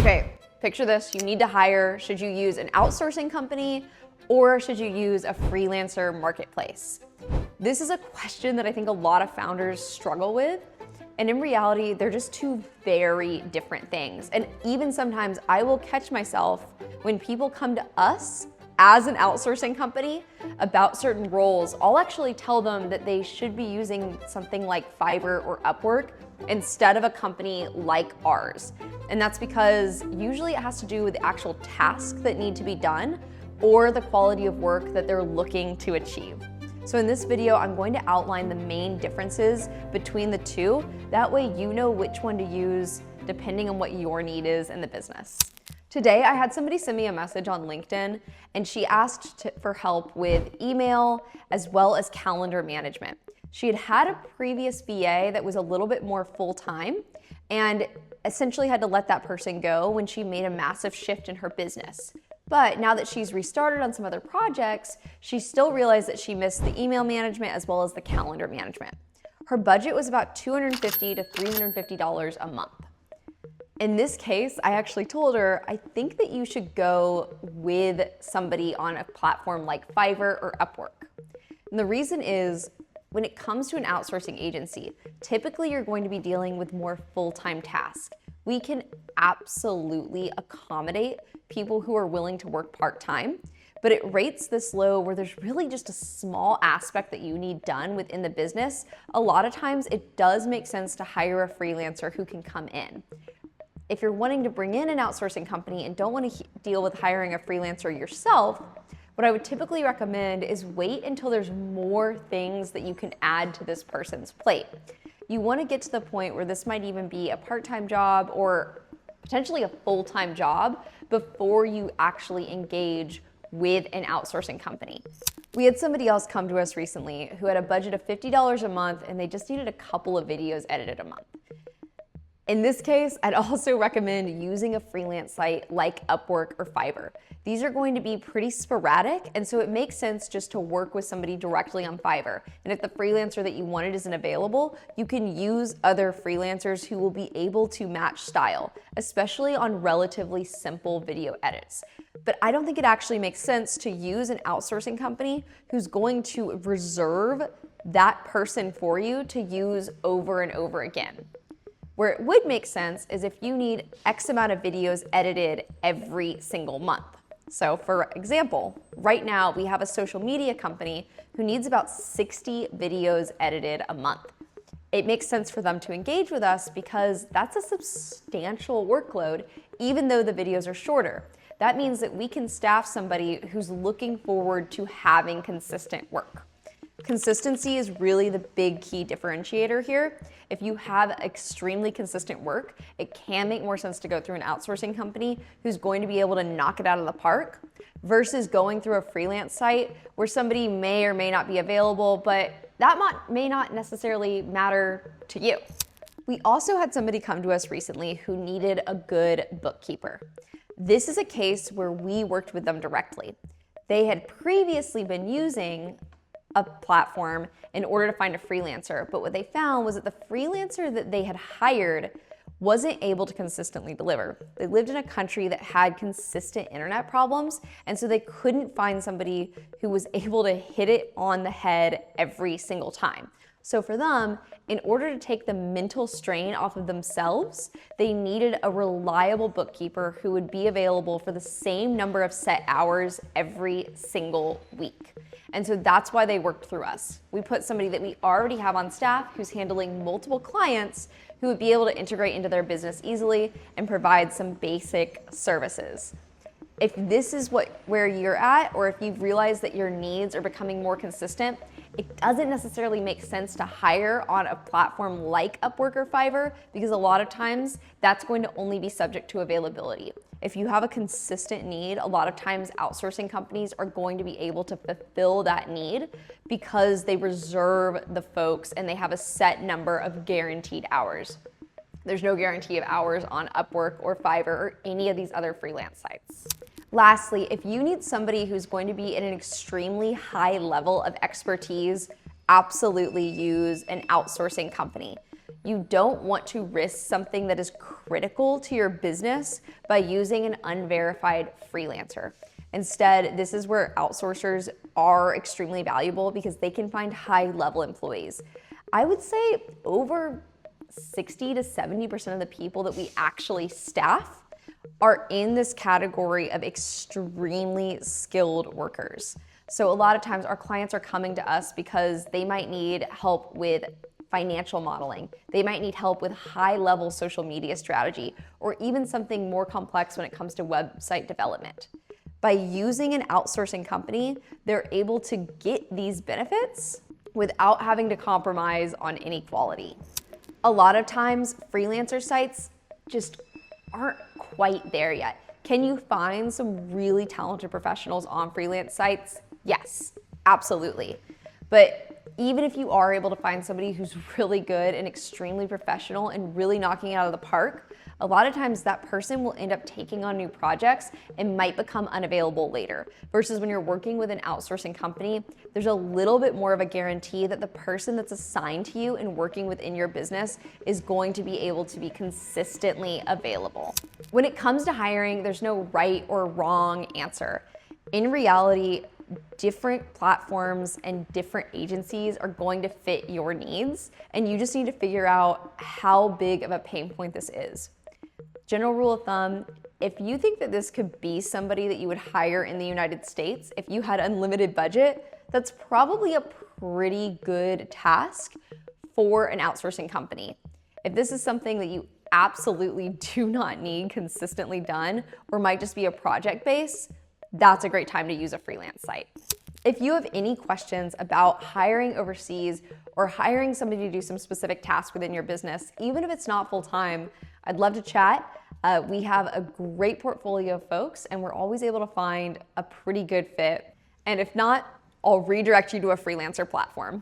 Okay, picture this. You need to hire. Should you use an outsourcing company or should you use a freelancer marketplace? This is a question that I think a lot of founders struggle with. And in reality, they're just two very different things. And even sometimes I will catch myself when people come to us as an outsourcing company about certain roles, I'll actually tell them that they should be using something like Fiverr or Upwork instead of a company like ours. And that's because usually it has to do with the actual tasks that need to be done or the quality of work that they're looking to achieve. So in this video, I'm going to outline the main differences between the two. That way you know which one to use depending on what your need is in the business. Today, I had somebody send me a message on LinkedIn and she asked for help with email as well as calendar management. She had a previous VA that was a little bit more full-time and essentially had to let that person go when she made a massive shift in her business. But now that she's restarted on some other projects, she still realized that she missed the email management as well as the calendar management. Her budget was about $250 to $350 a month. In this case, I actually told her, I think that you should go with somebody on a platform like Fiverr or Upwork. And the reason is, when it comes to an outsourcing agency, typically you're going to be dealing with more full-time tasks. We can absolutely accommodate people who are willing to work part-time, but it rates this low where there's really just a small aspect that you need done within the business. A lot of times it does make sense to hire a freelancer who can come in. If you're wanting to bring in an outsourcing company and don't want to deal with hiring a freelancer yourself, what I would typically recommend is wait until there's more things that you can add to this person's plate. You want to get to the point where this might even be a part-time job or potentially a full-time job before you actually engage with an outsourcing company. We had somebody else come to us recently who had a budget of $50 a month and they just needed a couple of videos edited a month. In this case, I'd also recommend using a freelance site like Upwork or Fiverr. These are going to be pretty sporadic, and so it makes sense just to work with somebody directly on Fiverr. And if the freelancer that you wanted isn't available, you can use other freelancers who will be able to match style, especially on relatively simple video edits. But I don't think it actually makes sense to use an outsourcing company who's going to reserve that person for you to use over and over again. Where it would make sense is if you need X amount of videos edited every single month. So for example, right now we have a social media company who needs about 60 videos edited a month. It makes sense for them to engage with us because that's a substantial workload, even though the videos are shorter. That means that we can staff somebody who's looking forward to having consistent work. Consistency is really the big key differentiator here. If you have extremely consistent work, it can make more sense to go through an outsourcing company who's going to be able to knock it out of the park versus going through a freelance site where somebody may or may not be available, but that may not necessarily matter to you. We also had somebody come to us recently who needed a good bookkeeper. This is a case where we worked with them directly. They had previously been using a platform in order to find a freelancer. But what they found was that the freelancer that they had hired wasn't able to consistently deliver. They lived in a country that had consistent internet problems, and so they couldn't find somebody who was able to hit it on the head every single time. So for them, in order to take the mental strain off of themselves, they needed a reliable bookkeeper who would be available for the same number of set hours every single week. And so that's why they worked through us. We put somebody that we already have on staff who's handling multiple clients who would be able to integrate into their business easily and provide some basic services. If this is where you're at, or if you've realized that your needs are becoming more consistent, it doesn't necessarily make sense to hire on a platform like Upwork or Fiverr because a lot of times that's going to only be subject to availability. If you have a consistent need, a lot of times outsourcing companies are going to be able to fulfill that need because they reserve the folks and they have a set number of guaranteed hours. There's no guarantee of hours on Upwork or Fiverr or any of these other freelance sites. Lastly, if you need somebody who's going to be at an extremely high level of expertise, absolutely use an outsourcing company. You don't want to risk something that is critical to your business by using an unverified freelancer. Instead, this is where outsourcers are extremely valuable because they can find high-level employees. I would say over 60 to 70% of the people that we actually staff are in this category of extremely skilled workers. So a lot of times our clients are coming to us because they might need help with financial modeling. They might need help with high-level social media strategy, or even something more complex when it comes to website development. By using an outsourcing company, they're able to get these benefits without having to compromise on any quality. A lot of times, freelancer sites just aren't quite there yet. Can you find some really talented professionals on freelance sites? Yes, absolutely. But even if you are able to find somebody who's really good and extremely professional and really knocking it out of the park, a lot of times that person will end up taking on new projects and might become unavailable later. Versus when you're working with an outsourcing company, there's a little bit more of a guarantee that the person that's assigned to you and working within your business is going to be able to be consistently available. When it comes to hiring, there's no right or wrong answer. In reality, different platforms and different agencies are going to fit your needs, and you just need to figure out how big of a pain point this is. General rule of thumb, if you think that this could be somebody that you would hire in the United States, if you had unlimited budget, that's probably a pretty good task for an outsourcing company. If this is something that you absolutely do not need consistently done, or might just be a project base, that's a great time to use a freelance site. If you have any questions about hiring overseas or hiring somebody to do some specific tasks within your business, even if it's not full-time, I'd love to chat. We have a great portfolio of folks, and we're always able to find a pretty good fit. And if not, I'll redirect you to a freelancer platform.